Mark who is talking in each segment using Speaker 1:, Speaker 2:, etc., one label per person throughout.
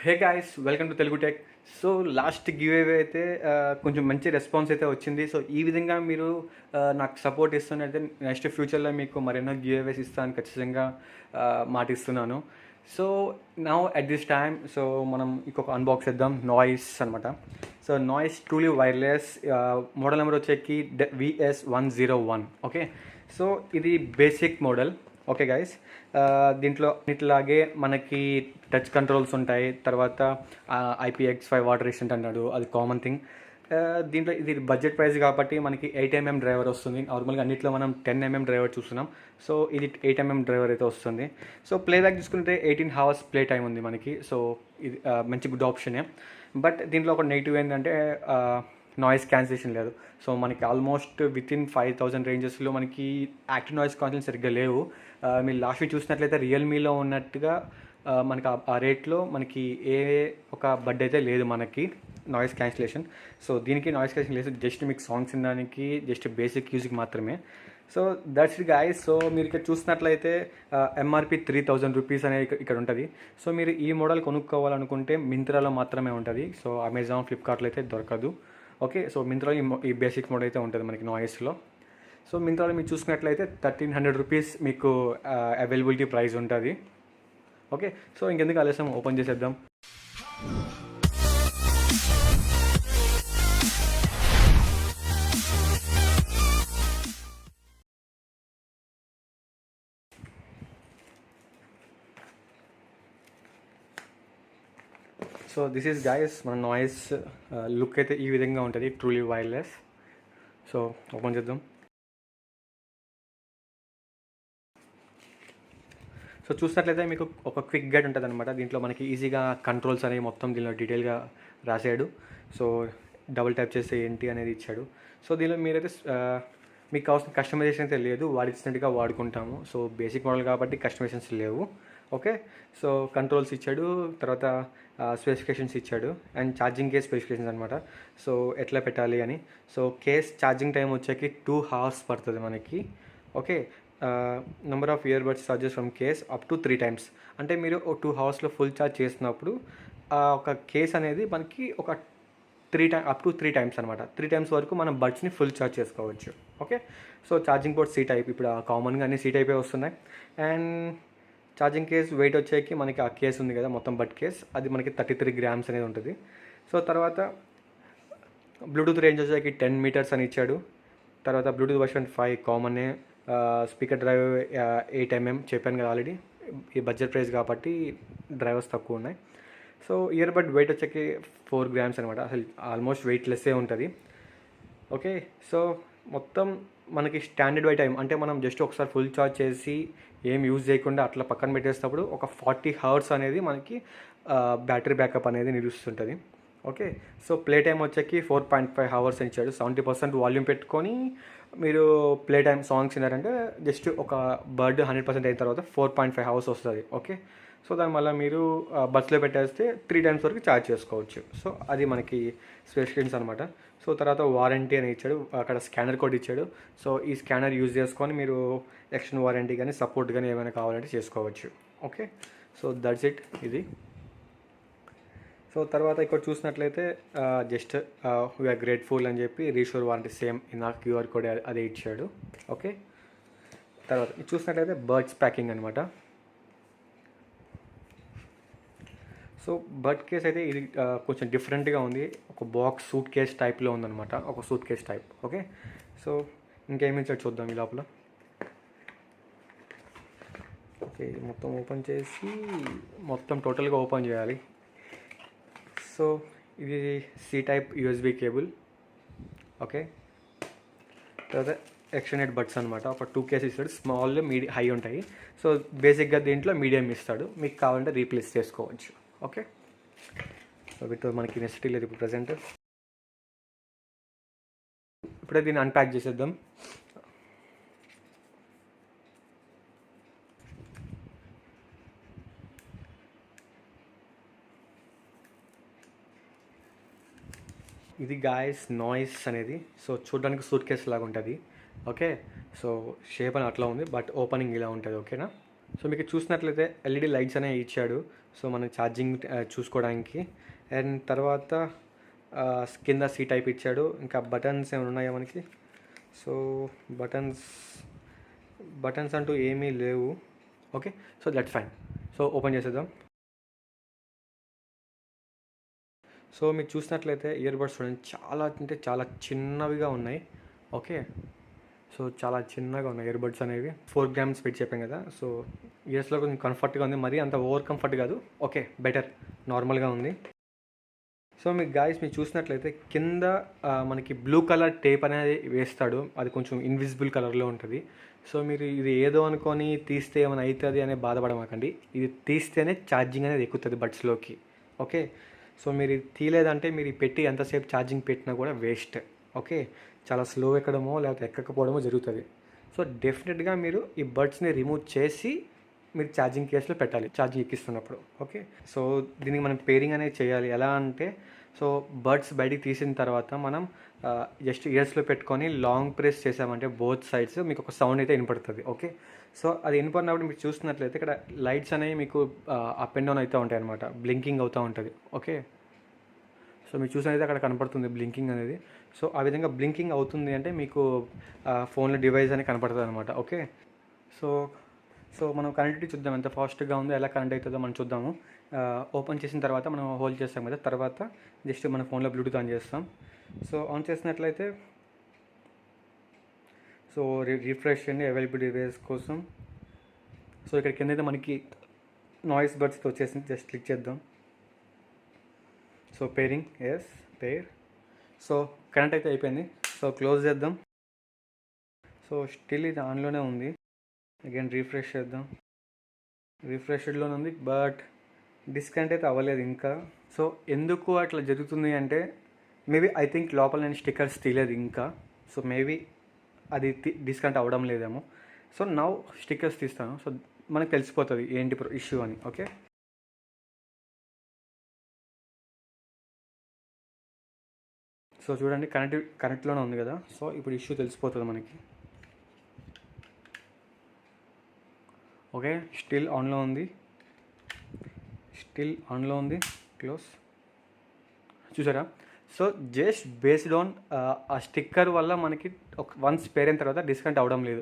Speaker 1: Hey guys, welcome to Telugu tech. So last give away అయితే కొంచెం మంచి రెస్పాన్స్ అయితే వచ్చింది. సో ఈ విధంగా మీరు నాకు సపోర్ట్ ఇస్తున్నట్టే నెక్స్ట్ ఫ్యూచర్లో మీకు మరెన్నో గివ్ అవేస్ ఇస్తాను ఖచ్చితంగా మాటిస్తున్నాను. So now at this time so మనం ఇంకొక అన్బాక్స్ చేద్దాం. నాయిస్ అనమాట. So Noise truly wireless model number వచ్చేకి VS101. ఓకే, సో ఇది బేసిక్ మోడల్. ఓకే గైస్, దీంట్లో ఇట్లాగే మనకి టచ్ కంట్రోల్స్ ఉంటాయి. తర్వాత IPX5 వాటర్ రెసిస్టెంట్ అన్నాడు, అది కామన్ థింగ్. దీంట్లో ఇది బడ్జెట్ ప్రైస్ కాబట్టి మనకి 8mm డ్రైవర్ వస్తుంది. నార్మల్గా అన్నిట్లో మనం 10mm డ్రైవర్ చూస్తున్నాం. సో ఇది 8mm డ్రైవర్ అయితే వస్తుంది. సో ప్లేబ్యాక్ చూసుకుంటే 18 hours ప్లే టైం ఉంది మనకి. సో ఇది మంచి గుడ్ ఆప్షనే. బట్ దీంట్లో ఒక నెగిటివ్ ఏంటంటే నాయిస్ క్యాన్సిలేషన్ లేదు. సో మనకి ఆల్మోస్ట్ వితిన్ 5000 రేంజెస్లో మనకి యాక్టివ్ నాయిస్ క్యాన్సిలేషన్ సరిగ్గా లేవు. మీరు లాస్ట్ వీక్ చూసినట్లయితే రియల్మీలో ఉన్నట్టుగా మనకి ఆ రేట్లో మనకి ఏ ఒక బడ్ అయితే లేదు మనకి నాయిస్ క్యాన్సిలేషన్. సో దీనికి నాయిస్ క్యాన్సిలేషన్ లేదు, జస్ట్ మీకు సాంగ్స్ వినడానికి జస్ట్ బేసిక్ యూజ్కి మాత్రమే. So that's it guys. So మీరు ఇక్కడ చూసినట్లయితే MRP 3000 రూపీస్ అనేది ఇక్కడ ఉంటుంది. సో మీరు ఈ మోడల్ కొనుక్కోవాలనుకుంటే మింత్రాలో మాత్రమే ఉంటుంది. సో అమెజాన్, ఫ్లిప్కార్ట్లో అయితే దొరకదు. ఓకే, సో మింత్రాలో ఈ బేసిక్ మోడల్ అయితే ఉంటుంది మనకి నాయిస్లో. సో మింత్రాలో మీరు చూసుకున్నట్లయితే 1300 రూపీస్ మీకు అవైలబిలిటీ ప్రైస్ ఉంటుంది. ఓకే, సో ఇంకెందుకు ఆలస్యం, ఓపెన్ చేసేద్దాం. సో దిస్ ఈజ్ గైస్ మన నాయిస్ లుక్ అయితే ఈ విధంగా ఉంటుంది, ట్రూలీ వైర్లెస్. సో ఓపెన్ చేద్దాం. సో చూసినట్లయితే మీకు ఒక క్విక్ గైడ్ ఉంటుంది అనమాట. దీంట్లో మనకి ఈజీగా కంట్రోల్స్ అనేవి మొత్తం దీనిలో డీటెయిల్గా రాసాడు. సో డబుల్ ట్యాప్ చేస్తే ఏంటి అనేది ఇచ్చాడు. సో దీనిలో మీరైతే మీకు కావాల్సిన కస్టమైజేషన్ అయితే లేదు, వాడిచ్చినట్టుగా వాడుకుంటాము. సో బేసిక్ మోడల్ కాబట్టి కస్టమైజేషన్స్ లేవు. ఓకే, సో కంట్రోల్స్ ఇచ్చాడు, తర్వాత స్పెసిఫికేషన్స్ ఇచ్చాడు, అండ్ ఛార్జింగ్ కేస్ స్పెసిఫికేషన్స్ అనమాట. సో ఎట్లా పెట్టాలి అని. సో కేస్ ఛార్జింగ్ టైం వచ్చేకి 2 hours పడుతుంది మనకి. Okay, number of ear buds charges from case up to 3 times. అంటే మీరు 2 hours ఫుల్ ఛార్జ్ చేసినప్పుడు ఒక కేస్ అనేది మనకి ఒక 3 times అనమాట. 3 times వరకు మనం బడ్స్ని ఫుల్ ఛార్జ్ చేసుకోవచ్చు. Okay, so charging port C type, ఇప్పుడు కామన్గా అన్ని C టైపే వస్తున్నాయి. అండ్ ఛార్జింగ్ కేస్ వెయిట్ వచ్చేకి మనకి ఆ కేస్ ఉంది కదా మొత్తం బడ్ కేస్, అది మనకి 33 grams అనేది ఉంటుంది. సో తర్వాత బ్లూటూత్ రేంజ్ వచ్చేకి 10 meters అని ఇచ్చాడు. తర్వాత బ్లూటూత్ వర్షన్ 5 కామనే. స్పీకర్ డ్రైవ్ 8mm చెప్పాను కదా ఆల్రెడీ, ఈ బడ్జెట్ ప్రైస్ కాబట్టి డ్రైవర్స్ తక్కువ ఉన్నాయి. సో ఇయర్ బడ్ వెయిట్ వచ్చేకి 4 grams అనమాట, అసలు ఆల్మోస్ట్ వెయిట్లెస్సే ఉంటుంది. ఓకే, సో మొత్తం మనకి స్టాండర్డ్ బై టైం అంటే మనం జస్ట్ ఒకసారి ఫుల్ ఛార్జ్ చేసి ఏం యూజ్ చేయకుండా అట్లా పక్కన పెట్టేసినప్పుడు ఒక 40 hours అనేది మనకి బ్యాటరీ బ్యాకప్ అనేది నిలుస్తుంటుంది. ఓకే, సో ప్లే టైం వచ్చేకి 4.5 hours అని ఇచ్చాడు. 70% వాల్యూమ్ పెట్టుకొని మీరు ప్లే టైం సాంగ్స్ విన్నారంటే జస్ట్ ఒక బర్డ్ 100% అయిన తర్వాత 4.5 hours వస్తుంది. ఓకే, సో దానివల్ల మీరు బస్లో పెట్టేస్తే 3 times వరకు ఛార్జ్ చేసుకోవచ్చు. సో అది మనకి స్పెసిఫికేషన్స్ అనమాట. సో తర్వాత వారంటీ అని ఇచ్చాడు, అక్కడ స్కానర్ కోడ్ ఇచ్చాడు. సో ఈ స్కానర్ యూజ్ చేసుకొని మీరు ఎక్స్టెండ్ వారంటీ కానీ సపోర్ట్ కానీ ఏమైనా కావాలంటే చేసుకోవచ్చు. ఓకే, సో దట్స్ ఇట్ ఇది. సో తర్వాత ఇక్కడ చూసినట్లయితే జస్ట్ వీఆర్ గ్రేట్ఫుల్ అని చెప్పి రీషోర్ వారంటీ సేమ్ నా QR కోడ్ అదే ఇచ్చాడు. ఓకే, తర్వాత చూసినట్లయితే బర్డ్స్ ప్యాకింగ్ అనమాట. సో బర్డ్ కేస్ అయితే ఇది కొంచెం డిఫరెంట్గా ఉంది, ఒక బాక్స్ సూట్ కేస్ టైప్లో ఉందన్నమాట, ఒక suit case type. Okay, so ఇంకేమి ఇచ్చాడు చూద్దాం ఈ లోపల. ఓకే, మొత్తం ఓపెన్ చేసి మొత్తం టోటల్గా ఓపెన్ చేయాలి. సో ఇది C type USB cable. Okay, తర్వాత ఎక్స్టెండెడ్ బడ్స్ అనమాట, ఒక 2 కేస్ ఇస్తాడు. స్మాల్, మీడియం, హై ఉంటాయి. సో బేసిక్గా దీంట్లో మీడియం ఇస్తాడు, మీకు కావాలంటే రీప్లేస్ చేసుకోవచ్చు. ఓకే, సో వీటితో మనకి నెసిటీ లేదు ఇప్పుడు ప్రజెంట్. ఇప్పుడే దీన్ని అన్ప్యాక్ చేసేద్దాం. ఇది గాయస్ నాయిస్ అనేది. సో చూడడానికి సూట్ కేస్ లాగా ఉంటుంది. ఓకే, సో షేప్ అని అట్లా ఉంది, బట్ ఓపెనింగ్ ఇలా ఉంటుంది. ఓకేనా, సో మీకు చూసినట్లయితే ఎల్ఈడి లైట్స్ అనేవి ఇచ్చాడు. సో మనం ఛార్జింగ్ చూసుకోవడానికి. అండ్ తర్వాత కింద సీ టైప్ ఇచ్చాడు. ఇంకా బటన్స్ ఏమైనా ఉన్నాయా మనకి? సో బటన్స్ అంటూ ఏమీ లేవు. Okay, so that's fine. So open చేసేద్దాం. సో మీరు చూసినట్లయితే ఇయర్ బడ్స్ చూడండి, చాలా అంటే చాలా చిన్నవిగా ఉన్నాయి. ఓకే, సో చాలా చిన్నగా ఉన్నాయి ఇయర్ బడ్స్ అనేవి. 4 grams పెట్టి చెప్పాం కదా. సో ఇయర్స్లో కొంచెం కంఫర్ట్గా ఉంది, మరీ అంత ఓవర్ కంఫర్ట్ కాదు. ఓకే, బెటర్, నార్మల్గా ఉంది. సో మీకు గాయస్ మీరు చూసినట్లయితే కింద మనకి బ్లూ కలర్ టేప్ అనేది వేస్తాడు. అది కొంచెం ఇన్విజిబుల్ కలర్లో ఉంటుంది. సో మీరు ఇది ఏదో అనుకొని తీస్తే ఏమైనా అవుతుంది అనే బాధపడమాకండి. ఇది తీస్తేనే ఛార్జింగ్ అనేది ఎక్కుతుంది బడ్స్లోకి. ఓకే, సో మీరు ఇది తీయలేదంటే మీరు పెట్టి ఎంతసేపు ఛార్జింగ్ పెట్టినా కూడా వేస్ట్. ఓకే, చాలా స్లో ఎక్కడమో లేకపోతే ఎక్కకపోవడమో జరుగుతుంది. సో డెఫినెట్గా మీరు ఈ బడ్స్ని రిమూవ్ చేసి మీరు ఛార్జింగ్ కేసులో పెట్టాలి ఛార్జింగ్ ఎక్కిస్తున్నప్పుడు. ఓకే, సో దీనికి మనం పేరింగ్ అనేది చేయాలి. ఎలా అంటే, సో బడ్స్ బయటికి తీసిన తర్వాత మనం జస్ట్ ఇయర్స్లో పెట్టుకొని లాంగ్ ప్రెస్ చేసామంటే బోత్ సైడ్స్ మీకు ఒక సౌండ్ అయితే వినపడుతుంది. ఓకే, సో అది వినపడినప్పుడు మీరు చూస్తున్నట్లయితే ఇక్కడ లైట్స్ అనేవి మీకు అప్ అండ్ డౌన్ అవుతూ ఉంటాయి అనమాట, బ్లింకింగ్ అవుతూ ఉంటుంది. ఓకే, సో మీరు చూసినట్లయితే అక్కడ కనపడుతుంది బ్లింకింగ్ అనేది. సో ఆ విధంగా బ్లింకింగ్ అవుతుంది అంటే మీకు ఫోన్లో డివైస్ అనేది కనపడుతుంది అనమాట. ఓకే, సో మనం కనెక్టివిటీ చూద్దాం, ఎంత ఫాస్ట్గా ఉందో, ఎలా కనెక్ట్ అవుతుందో మనం చూద్దాము. ఓపెన్ చేసిన తర్వాత మనం హోల్డ్ చేస్తాం కదా, తర్వాత జస్ట్ మన ఫోన్లో బ్లూటూత్ ఆన్ చేస్తాం. సో ఆన్ చేసినట్లయితే సో రిఫ్రెష్ చేయండి అవైలబుల్ డివైస్ కోసం. సో ఇక్కడ కింద అయితే మనకి నాయిస్ బడ్స్కి వచ్చేసింది, జస్ట్ క్లిక్ చేద్దాం. సో పేరింగ్, ఎస్ పేర్. సో కనెక్ట్ అయితే అయిపోయింది. సో క్లోజ్ చేద్దాం. సో స్టిల్ ఇది ఆన్లోనే ఉంది. అగైన్ రీఫ్రెష్ చేద్దాం. రిఫ్రెష్డ్లోనే ఉంది, బట్ డిస్కనెక్ట్ అయితే అవ్వలేదు ఇంకా. సో ఎందుకు అట్లా జరుగుతుంది అంటే, మేబీ ఐ థింక్ లోపల నేను స్టిక్కర్స్ తీయలేదు ఇంకా. సో మేబీ అది డిస్కనెక్ట్ అవ్వడం లేదేమో. సో నౌ స్టిక్కర్స్ తీస్తాను. సో మనకు తెలిసిపోతుంది ఏంటి ఇష్యూ అని. ఓకే, సో చూడండి కనెక్ట్లోనే ఉంది కదా. సో ఇప్పుడు ఇష్యూ తెలిసిపోతుంది మనకి. ఓకే, స్టిల్ ఆన్లో ఉంది, క్లోజ్. చూసారా? సో జస్ట్ బేస్డ్ ఆన్ ఆ స్టిక్కర్ వల్ల మనకి వన్స్ పేర్ అయిన తర్వాత డిస్కౌంట్ అవ్వడం లేదు.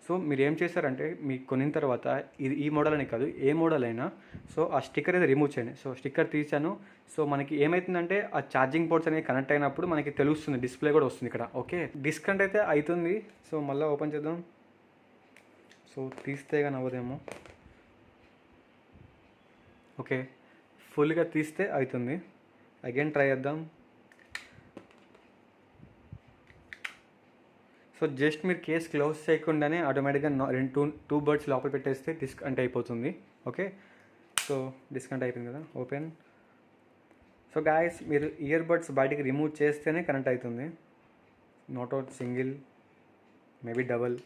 Speaker 1: సో మీరు ఏం చేశారంటే, మీకు కొనిన తర్వాత ఇది ఈ మోడల్ అని కాదు, ఏ మోడల్ అయినా సో ఆ స్టిక్కర్ అయితే రిమూవ్ చేయండి. సో స్టిక్కర్ తీసాను. సో మనకి ఏమవుతుందంటే, ఆ ఛార్జింగ్ పోర్ట్స్ అనేది కనెక్ట్ అయినప్పుడు మనకి తెలుస్తుంది, డిస్ప్లే కూడా వస్తుంది ఇక్కడ. ఓకే, డిస్కౌంట్ అయితే అవుతుంది. సో మళ్ళీ ఓపెన్ చేద్దాం. సో తీస్తే కానీ అవ్వదేమో. ఓకే, ఫుల్గా తీస్తే అవుతుంది. అగైన్ ట్రై చేద్దాం. సో జస్ట్ మీరు కేస్ క్లోజ్ చేయకుండానే ఆటోమేటిక్గా టూ బర్డ్స్ లోపల పెట్టేస్తే డిస్కౌంట్ అయిపోతుంది. ఓకే, సో డిస్కౌంట్ అయిపోయింది కదా. ఓపెన్. సో గాయస్, మీరు ఇయర్ బడ్స్ బయటికి రిమూవ్ చేస్తేనే కనెక్ట్ అవుతుంది. Not out single, maybe double.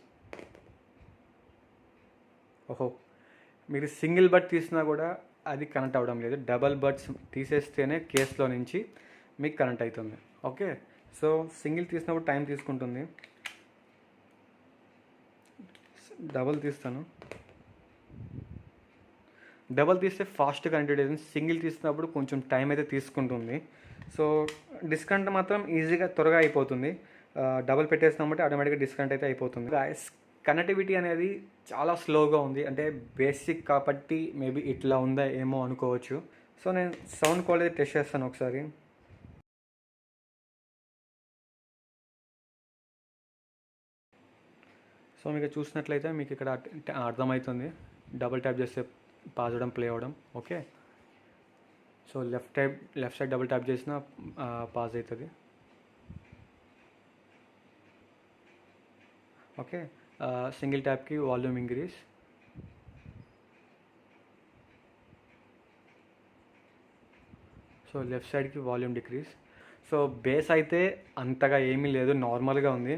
Speaker 1: ఓహో, మీరు సింగిల్ బడ్ తీసినా కూడా అది కనెక్ట్ అవ్వడం లేదు. డబల్ బడ్స్ తీసేస్తేనే కేసులో నుంచి మీకు కనెక్ట్ అవుతుంది. ఓకే, సో సింగిల్ తీసినప్పుడు టైం తీసుకుంటుంది. డబల్ తీస్తాను. డబల్ తీస్తే ఫాస్ట్ కనెక్ట్ అవుతుంది. సింగిల్ తీసినప్పుడు కొంచెం టైం అయితే తీసుకుంటుంది. సో డిస్కౌంట్ మాత్రం ఈజీగా త్వరగా అయిపోతుంది. డబల్ పెట్టేసినామంటే ఆటోమేటిక్గా డిస్కౌంట్ అయితే అయిపోతుంది. కనెక్టివిటీ అనేది చాలా స్లోగా ఉంది. అంటే బేసిక్ కాబట్టి మేబీ ఇట్లా ఉందా ఏమో అనుకోవచ్చు. సో నేను సౌండ్ క్వాలిటీ టెస్ట్ చేస్తాను ఒకసారి. సో మీకు చూసినట్లయితే మీకు ఇక్కడ అర్థమవుతుంది, డబుల్ ట్యాప్ చేస్తే పాజ్ అవ్వడం, ప్లే అవ్వడం. Okay, so left side double tap చేసినా పాజ్ అవుతుంది. ఓకే, సింగిల్ ట్యాప్కి వాల్యూమ్ ఇంక్రీజ్. సో లెఫ్ట్ సైడ్కి వాల్యూమ్ డిక్రీజ్. సో బేస్ అయితే అంతగా ఏమీ లేదు, నార్మల్గా ఉంది.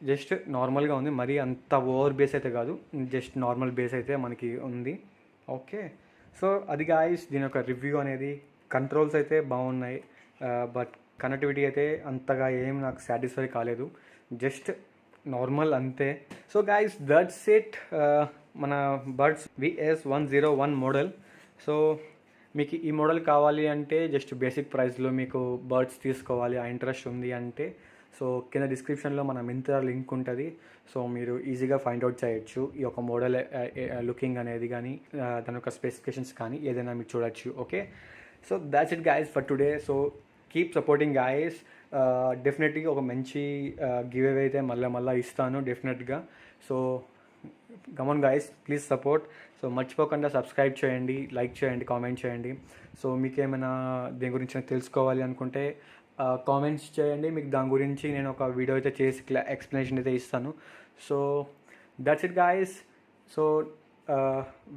Speaker 1: జస్ట్ నార్మల్గా ఉంది, మరీ అంత ఓవర్ బేస్ అయితే కాదు, జస్ట్ నార్మల్ బేస్ అయితే మనకి ఉంది. ఓకే, సో అది గాయ్స్ దీని యొక్క రివ్యూ అనేది. కంట్రోల్స్ అయితే బాగున్నాయి, బట్ కనెక్టివిటీ అయితే అంతగా ఏం నాకు సాటిస్ఫై కాలేదు. జస్ట్ నార్మల్ అంతే. సో గైస్ దట్స్ ఇట్, మన బడ్స్ VS101 మోడల్. సో మీకు ఈ మోడల్ కావాలి అంటే జస్ట్ బేసిక్ ప్రైస్లో మీకు బర్డ్స్ తీసుకోవాలి ఆ ఇంట్రెస్ట్ ఉంది అంటే, సో కింద డిస్క్రిప్షన్లో మన మింత్రా లింక్ ఉంటుంది. సో మీరు ఈజీగా ఫైండ్ అవుట్ చేయొచ్చు ఈ యొక్క మోడల్ లుకింగ్ అనేది కానీ దాని యొక్క స్పెసిఫికేషన్స్ కానీ ఏదైనా మీరు చూడొచ్చు. Okay, so that's it guys for today. So keep supporting guys. డెఫినెట్గా ఒక మంచి గివ్ అవే అయితే మళ్ళీ ఇస్తాను డెఫినెట్గా. So come on guys, please support. So మర్చిపోకుండా సబ్స్క్రైబ్ చేయండి, లైక్ చేయండి, కామెంట్ చేయండి. సో మీకు ఏమైనా దీని గురించి తెలుసుకోవాలి అనుకుంటే కామెంట్స్ చేయండి. మీకు దాని గురించి నేను ఒక వీడియో అయితే చేసి ఎక్స్ప్లెనేషన్ అయితే ఇస్తాను. So that's it guys. So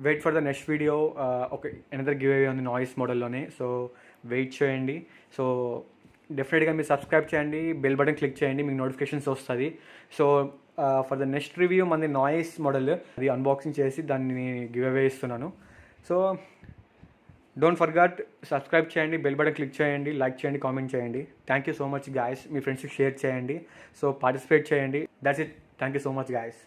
Speaker 1: wait for the next video. Okay, another giveaway ఉంది నాయిస్ మోడల్లోనే. సో వెయిట్ చేయండి. సో డెఫినెట్గా మీరు సబ్స్క్రైబ్ చేయండి, బెల్ బటన్ క్లిక్ చేయండి, మీకు నోటిఫికేషన్స్ వస్తుంది. So for the next review మంది నాయిస్ మోడల్ అది అన్బాక్సింగ్ చేసి దాన్ని గివ్ అవే ఇస్తున్నాను. సో డోంట్ ఫర్గట్, సబ్స్క్రైబ్ చేయండి, బెల్ బటన్ క్లిక్ చేయండి, లైక్ చేయండి, కామెంట్ చేయండి. Thank you so much guys. మీ ఫ్రెండ్స్కి షేర్ చేయండి. సో పార్టిసిపేట్ చేయండి. That's it. Thank you so much guys.